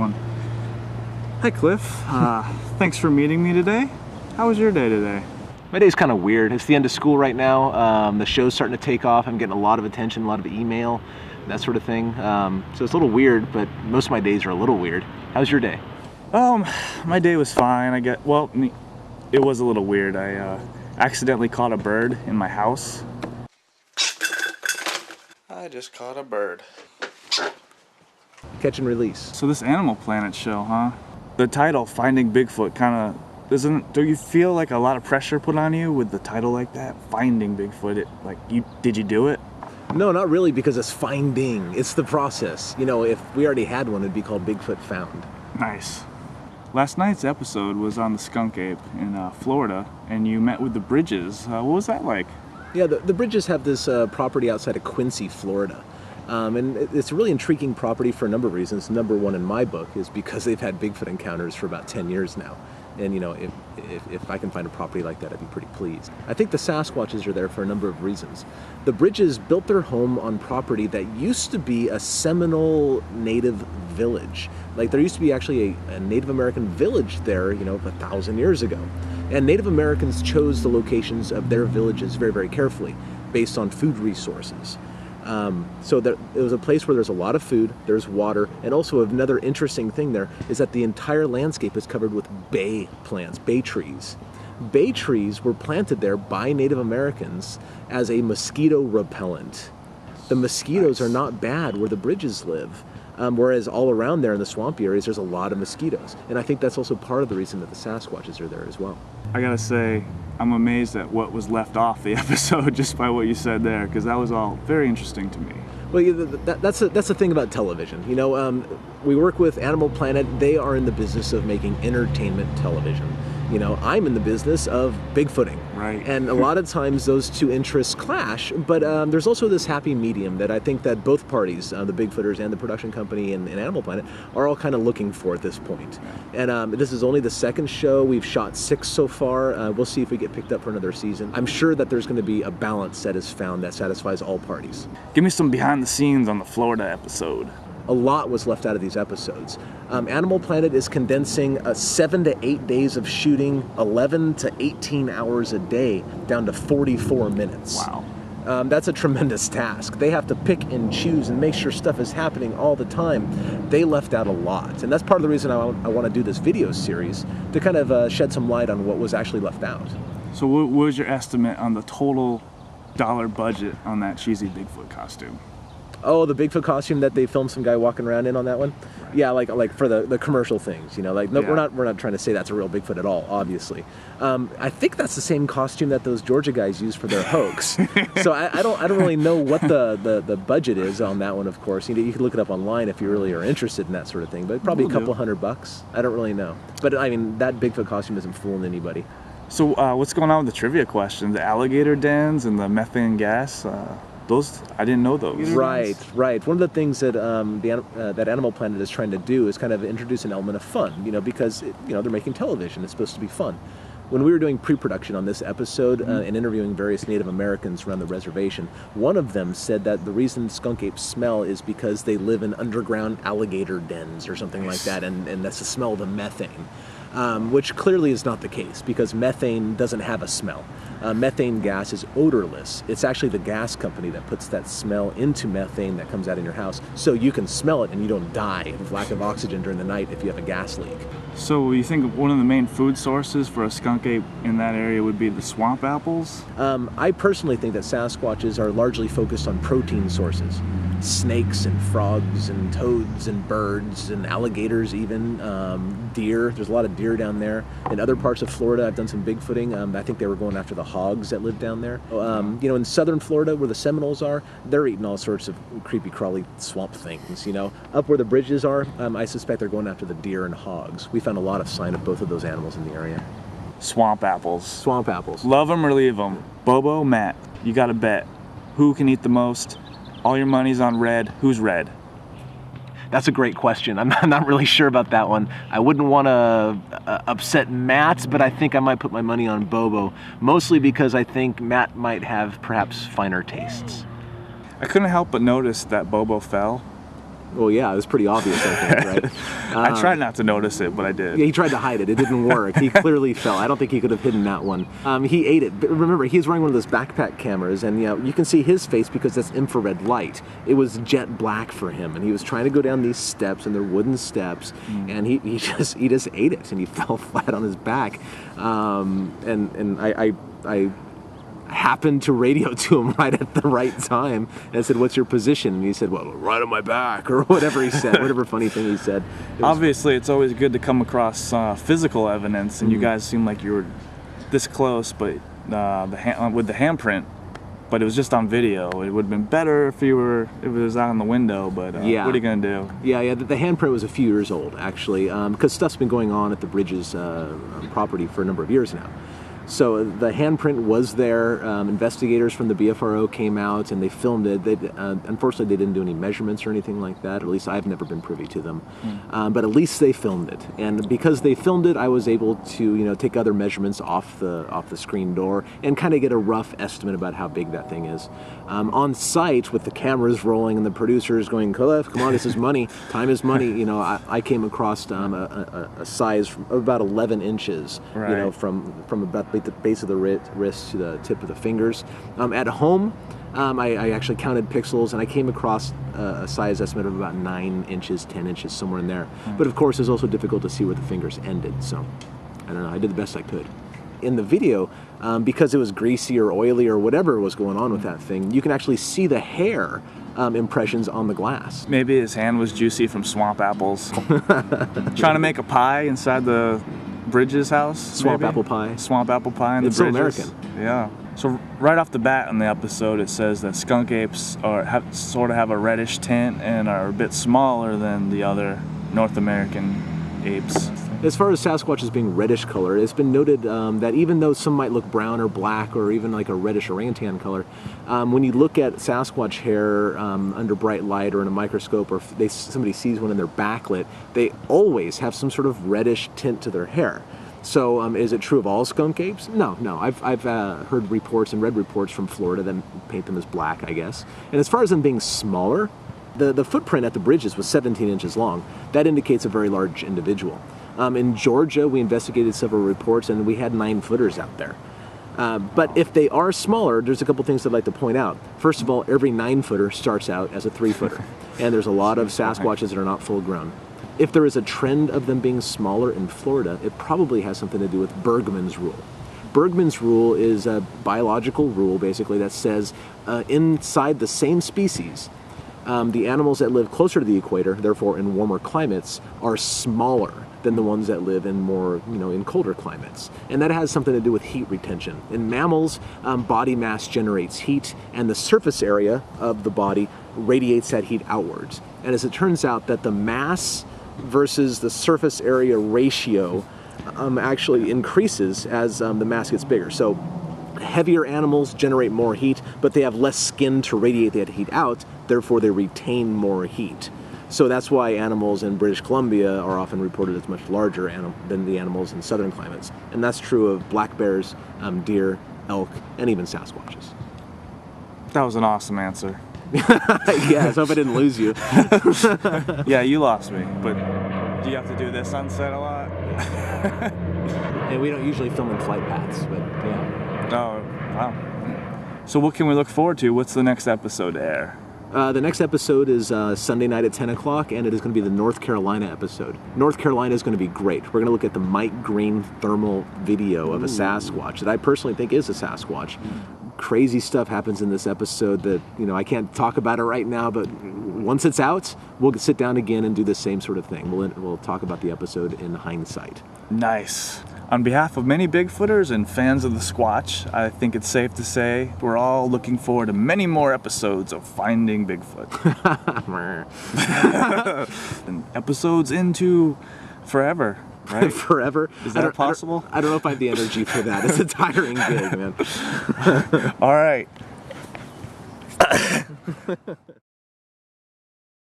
one. Hi, Cliff. Thanks for meeting me today. How was your day today? My day's kind of weird. It's the end of school right now. The show's starting to take off. I'm getting a lot of attention, a lot of email, that sort of thing. So it's a little weird, but most of my days are a little weird. How's your day? My day was fine. It was a little weird. I accidentally caught a bird in my house. I just caught a bird. Catch and release. So this Animal Planet show, huh? The title, Finding Bigfoot, don't you feel like a lot of pressure put on you with the title like that? Finding Bigfoot, did you do it? No, not really, because it's finding. It's the process. You know, if we already had one, it'd be called Bigfoot Found. Nice. Last night's episode was on the skunk ape in Florida, and you met with the Bridges. What was that like? Yeah, the Bridges have this property outside of Quincy, Florida. And it's a really intriguing property for a number of reasons. Number one in my book is because they've had Bigfoot encounters for about 10 years now. And, you know, if I can find a property like that, I'd be pretty pleased. I think the Sasquatches are there for a number of reasons. The Bridges built their home on property that used to be a Seminole Native village. Like, there used to be actually a Native American village there, 1,000 years ago. And Native Americans chose the locations of their villages very, very carefully based on food resources. So it was a place where there's a lot of food, there's water, and also another interesting thing there is that the entire landscape is covered with bay plants, bay trees. Bay trees were planted there by Native Americans as a mosquito repellent. The mosquitoes are not bad where the Bridges live, whereas all around there in the swampy areas there's a lot of mosquitoes. And I think that's also part of the reason that the Sasquatches are there as well. I gotta say, I'm amazed at what was left off the episode just by what you said there, because that was all very interesting to me. Well, that's the thing about television. We work with Animal Planet. They are in the business of making entertainment television. I'm in the business of Bigfooting. Right. And a lot of times those two interests clash, but there's also this happy medium that I think that both parties, the Bigfooters and the production company and Animal Planet, are all kind of looking for at this point. Yeah. And this is only the second show. We've shot 6 so far. We'll see if we get picked up for another season. I'm sure that there's going to be a balance that is found that satisfies all parties. Give me some behind the scenes on the Florida episode. A lot was left out of these episodes. Animal Planet is condensing 7 to 8 days of shooting, 11 to 18 hours a day, down to 44 minutes. Wow. That's a tremendous task. They have to pick and choose and make sure stuff is happening all the time. They left out a lot. And that's part of the reason I want to do this video series, to kind of shed some light on what was actually left out. So what was your estimate on the total dollar budget on that cheesy Bigfoot costume? Oh, the Bigfoot costume that they filmed some guy walking around in on that one? Right. Yeah, like for the commercial things, No, yeah. We're not trying to say that's a real Bigfoot at all, obviously. I think that's the same costume that those Georgia guys used for their hoax. So I don't really know what the budget is on that one, of course. You can look it up online if you really are interested in that sort of thing, but probably a couple $100. I don't really know. But I mean, that Bigfoot costume isn't fooling anybody. So what's going on with the trivia question? The alligator dens and the methane gas? Those, I didn't know those. Right. One of the things that that Animal Planet is trying to do is kind of introduce an element of fun, because they're making television. It's supposed to be fun. When we were doing pre-production on this episode and interviewing various Native Americans around the reservation, one of them said that the reason skunk apes smell is because they live in underground alligator dens or something like that, and that's the smell of the methane. Which clearly is not the case, because methane doesn't have a smell. Methane gas is odorless. It's actually the gas company that puts that smell into methane that comes out in your house, so you can smell it and you don't die of lack of oxygen during the night if you have a gas leak. So you think one of the main food sources for a skunk ape in that area would be the swamp apples? I personally think that Sasquatches are largely focused on protein sources. Snakes and frogs and toads and birds and alligators even, deer. There's a lot of deer down there. In other parts of Florida, I've done some Bigfooting. I think they were going after the hogs that live down there. In southern Florida where the Seminoles are, they're eating all sorts of creepy crawly swamp things, Up where the Bridges are, I suspect they're going after the deer and hogs. We found a lot of sign of both of those animals in the area. Swamp apples. Swamp apples. Love them or leave them. Bobo, Matt, you got to bet. Who can eat the most? All your money's on red. Who's red? That's a great question. I'm not really sure about that one. I wouldn't want to upset Matt, but I think I might put my money on Bobo, mostly because I think Matt might have perhaps finer tastes. I couldn't help but notice that Bobo fell. Well, yeah, it was pretty obvious, I think, right? I tried not to notice it, but I did. Yeah, he tried to hide it. It didn't work. He clearly fell. I don't think he could have hidden that one. He ate it. But remember, he was wearing one of those backpack cameras, and you can see his face because that's infrared light. It was jet black for him, and he was trying to go down these steps, and they're wooden steps, and he just ate it, and he fell flat on his back. And I happened to radio to him right at the right time and said, "What's your position?" And he said, "Well, right on my back," or whatever he said, whatever funny thing he said. Obviously, it's always good to come across physical evidence, and you guys seem like you were this close, but with the handprint, but it was just on video. It would have been better if it was out in the window, but yeah. What are you gonna do? Yeah, the handprint was a few years old, actually, because stuff's been going on at the Bridges property for a number of years now. So the handprint was there. Investigators from the BFRO came out and they filmed it. Unfortunately, they didn't do any measurements or anything like that. At least I've never been privy to them. But at least they filmed it. And because they filmed it, I was able to take other measurements off the screen door and kind of get a rough estimate about how big that thing is. On site, with the cameras rolling and the producers going, "Cliff, come on, this is money. Time is money." I came across a size of about 11 inches. Right. From about the base of the wrist to the tip of the fingers. At home, I actually counted pixels, and I came across a size estimate of about 9 inches, 10 inches, somewhere in there. But of course, it's also difficult to see where the fingers ended, so I don't know. I did the best I could. In the video, because it was greasy or oily or whatever was going on with that thing, you can actually see the hair impressions on the glass. Maybe his hand was juicy from swamp apples. Trying to make a pie inside the Bridges house. Swamp maybe? apple pie. Swamp apple pie in the It's so Bridges. American. Yeah. So right off the bat in the episode, it says that skunk apes have a reddish tint and are a bit smaller than the other North American apes. As far as Sasquatches being reddish color, it's been noted that even though some might look brown or black or even like a reddish orangutan color, when you look at Sasquatch hair under bright light or in a microscope, or if somebody sees one and they're backlit, they always have some sort of reddish tint to their hair. So is it true of all skunk apes? No. I've heard reports and read reports from Florida that paint them as black, I guess. And as far as them being smaller, the footprint at the Bridges was 17 inches long. That indicates a very large individual. In Georgia, we investigated several reports, and we had 9-footers out there. But if they are smaller, there's a couple things I'd like to point out. First of all, every 9-footer starts out as a 3-footer, and there's a lot of Sasquatches that are not full grown. If there is a trend of them being smaller in Florida, it probably has something to do with Bergman's rule. Bergman's rule is a biological rule, basically, that says inside the same species, the animals that live closer to the equator, therefore in warmer climates, are smaller than the ones that live in more, in colder climates. And that has something to do with heat retention. In mammals, body mass generates heat, and the surface area of the body radiates that heat outwards. And as it turns out, that the mass versus the surface area ratio actually increases as the mass gets bigger. So heavier animals generate more heat, but they have less skin to radiate that heat out, therefore they retain more heat. So that's why animals in British Columbia are often reported as much larger than the animals in southern climates. And that's true of black bears, deer, elk, and even Sasquatches. That was an awesome answer. Yeah, I hope I didn't lose you. Yeah, you lost me, but do you have to do this on set a lot? And we don't usually film in flight paths, but yeah. Oh, wow. So what can we look forward to? What's the next episode to air? The next episode is Sunday night at 10 o'clock, and it is going to be the North Carolina episode. North Carolina is going to be great. We're going to look at the Mike Green thermal video of a Sasquatch that I personally think is a Sasquatch. Crazy stuff happens in this episode that, I can't talk about it right now, but once it's out, we'll sit down again and do the same sort of thing. We'll talk about the episode in hindsight. Nice. On behalf of many Bigfooters and fans of the Squatch, I think it's safe to say we're all looking forward to many more episodes of Finding Bigfoot. And episodes into forever, right? Forever? Is that possible? I don't know if I have the energy for that. It's a tiring gig, man. All right.